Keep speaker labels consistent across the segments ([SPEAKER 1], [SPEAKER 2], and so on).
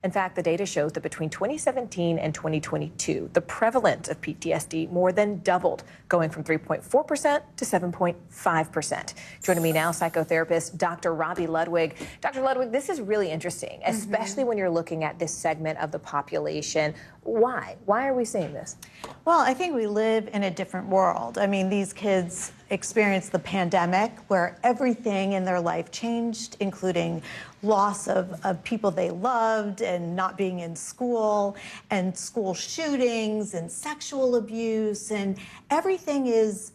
[SPEAKER 1] In fact, the data shows that between 2017 and 2022, the prevalence of PTSD more than doubled, going from 3.4% to 7.5%. Joining me now, psychotherapist Dr. Robi Ludwig. Dr. Ludwig, this is really interesting, especially when you're looking at this segment of the population. Why? Why are we seeing this?
[SPEAKER 2] Well, I think we live in a different world. I mean, these kids experienced the pandemic where everything in their life changed, including loss of people they loved and not being in school and school shootings and sexual abuse, and everything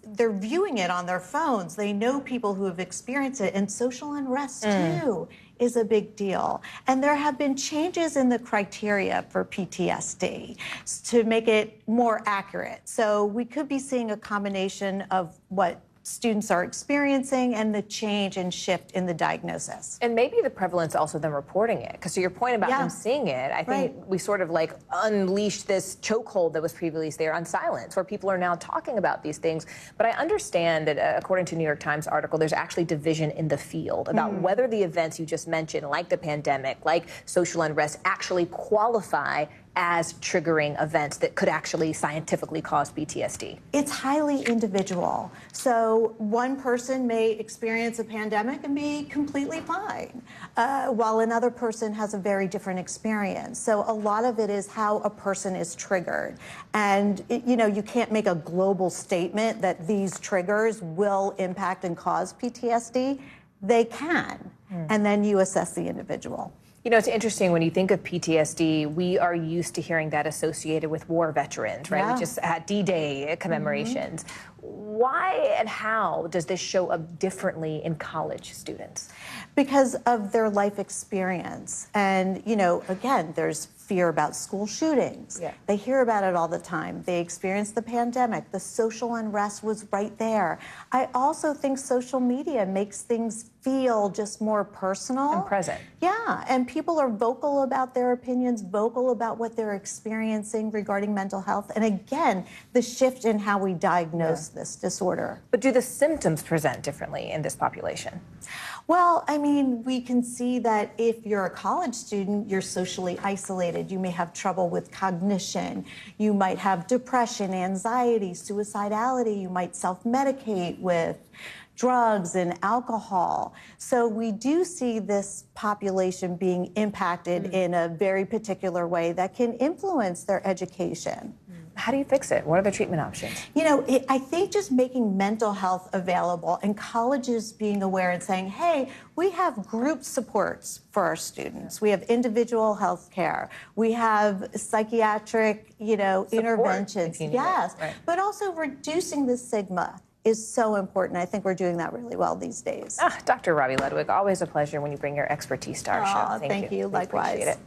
[SPEAKER 2] they're viewing it on their phones. They know people who have experienced it, and social unrest too is a big deal. And there have been changes in the criteria for PTSD to make it more accurate. So we could be seeing a combination of what students are experiencing and the change and shift in the diagnosis.
[SPEAKER 1] And maybe the prevalence also them reporting it. Because to your point about them seeing it, I think we sort of like unleashed this chokehold that was previously there on silence, where people are now talking about these things. But I understand that according to a New York Times article, there's actually division in the field about whether the events you just mentioned, like the pandemic, like social unrest, actually qualify as triggering events that could actually scientifically cause PTSD?
[SPEAKER 2] It's highly individual. So one person may experience a pandemic and be completely fine, while another person has a very different experience. So a lot of it is how a person is triggered. And you can't make a global statement that these triggers will impact and cause PTSD. They can. And then you assess the individual.
[SPEAKER 1] You know, it's interesting when you think of PTSD, we are used to hearing that associated with war veterans, right? We just had D-Day commemorations. Why and how does this show up differently in college students?
[SPEAKER 2] Because of their life experience. And, again, there's fear about school shootings. They hear about it all the time. They experienced the pandemic. The social unrest was right there. I also think social media makes things feel just more personal.
[SPEAKER 1] And present.
[SPEAKER 2] Yeah, and people are vocal about their opinions, vocal about what they're experiencing regarding mental health. And again, the shift in how we diagnose this disorder.
[SPEAKER 1] But do the symptoms present differently in this population?
[SPEAKER 2] Well, I mean, we can see that if you're a college student, you're socially isolated. You may have trouble with cognition. You might have depression, anxiety, suicidality. You might self-medicate with drugs and alcohol. So we do see this population being impacted in a very particular way that can influence their education.
[SPEAKER 1] How do you fix it? What are the treatment options?
[SPEAKER 2] I think just making mental health available and colleges being aware and saying, hey, we have group supports for our students. We have individual health care. We have psychiatric, interventions. Yes, but also reducing the stigma is so important. I think we're doing that really well these days.
[SPEAKER 1] Dr. Robi Ludwig, always a pleasure when you bring your expertise to our show.
[SPEAKER 2] Thank you. Likewise.
[SPEAKER 1] Appreciate it.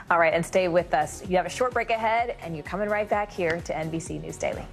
[SPEAKER 1] All right, and stay with us. You have a short break ahead, and you're coming right back here to NBC News Daily.